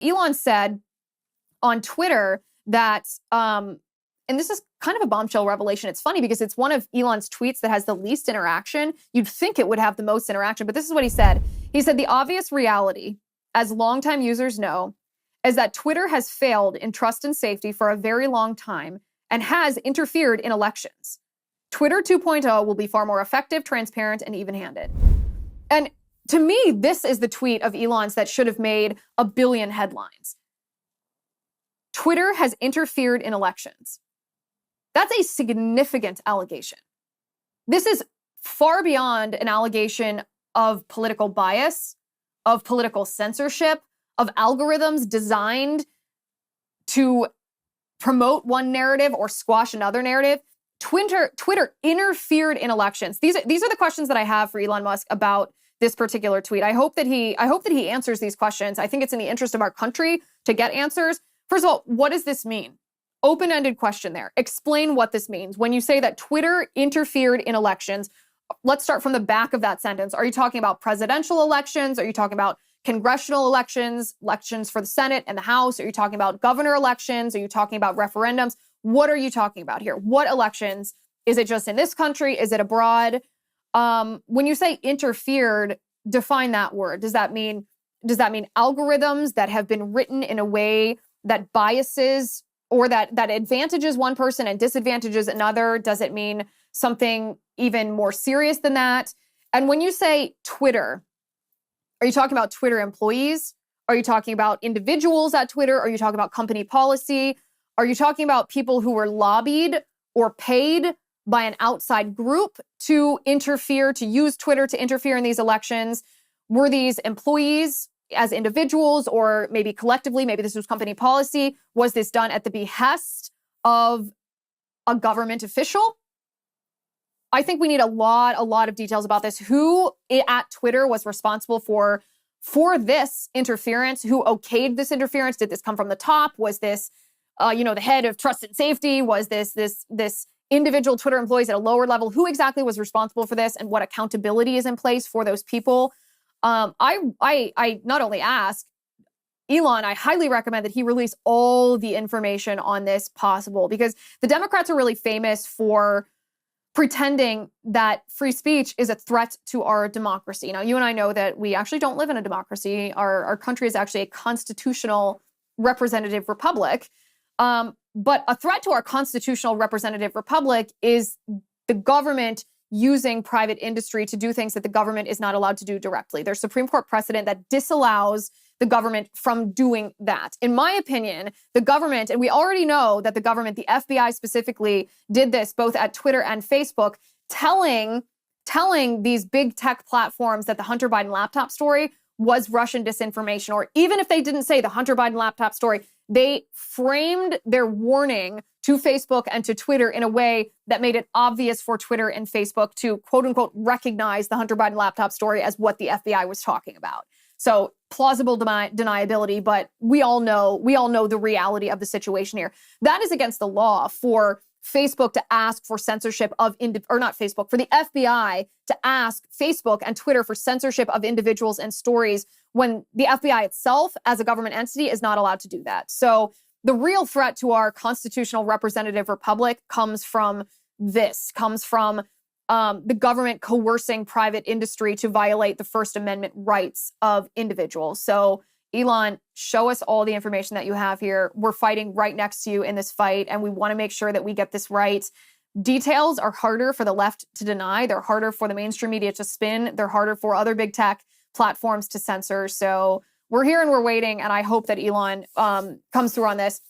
Elon said on Twitter that, and this is kind of a bombshell revelation. It's funny because it's one of Elon's tweets that has the least interaction. You'd think it would have the most interaction, but this is what he said. He said, the obvious reality, as longtime users know, is that Twitter has failed in trust and safety for a very long time and has interfered in elections. Twitter 2.0 will be far more effective, transparent, and even-handed. And to me, this is the tweet of Elon's that should have made a billion headlines. Twitter has interfered in elections. That's a significant allegation. This is far beyond an allegation of political bias, of political censorship, of algorithms designed to promote one narrative or squash another narrative. Twitter interfered in elections. These are the questions that I have for Elon Musk about this particular tweet. I hope that he answers these questions. I think it's in the interest of our country to get answers. First of all, what does this mean? Open-ended question there. Explain what this means. When you say that Twitter interfered in elections, let's start from the back of that sentence. Are you talking about presidential elections? Are you talking about congressional elections, elections for the Senate and the House? Are you talking about governor elections? Are you talking about referendums? What are you talking about here? What elections? Is it just in this country? Is it abroad? When you say interfered, define that word. Does that mean algorithms that have been written in a way that biases or that advantages one person and disadvantages another? Does it mean something even more serious than that? And when you say Twitter, are you talking about Twitter employees? Are you talking about individuals at Twitter? Are you talking about company policy? Are you talking about people who were lobbied or paid by an outside group to interfere, to use Twitter to interfere in these elections? Were these employees as individuals or maybe collectively? Maybe this was company policy. Was this done at the behest of a government official? I think we need a lot of details about this. Who at Twitter was responsible for this interference? Who okayed this interference? Did this come from the top? Was this, the head of trust and safety? Was this individual Twitter employees at a lower level? Who exactly was responsible for this, and what accountability is in place for those people? I not only ask Elon, I highly recommend that he release all the information on this possible, because the Democrats are really famous for pretending that free speech is a threat to our democracy. Now, you and I know that we actually don't live in a democracy. Our country is actually a constitutional representative republic. But a threat to our constitutional representative republic is the government using private industry to do things that the government is not allowed to do directly. There's Supreme Court precedent that disallows the government from doing that. In my opinion, the government, and we already know that the government, the FBI specifically, did this both at Twitter and Facebook, telling these big tech platforms that the Hunter Biden laptop story was Russian disinformation. Or even if they didn't say the Hunter Biden laptop story, they framed their warning to Facebook and to Twitter in a way that made it obvious for Twitter and Facebook to, quote unquote, recognize the Hunter Biden laptop story as what the FBI was talking about. So plausible deniability, but we all know the reality of the situation here. That is against the law for Facebook to ask for censorship of, for the FBI to ask Facebook and Twitter for censorship of individuals and stories when the FBI itself, as a government entity, is not allowed to do that. So the real threat to our constitutional representative republic comes from the government coercing private industry to violate the First Amendment rights of individuals. So Elon, show us all the information that you have here. We're fighting right next to you in this fight, and we want to make sure that we get this right. Details are harder for the left to deny. They're harder for the mainstream media to spin. They're harder for other big tech platforms to censor. So we're here and we're waiting, and I hope that Elon comes through on this.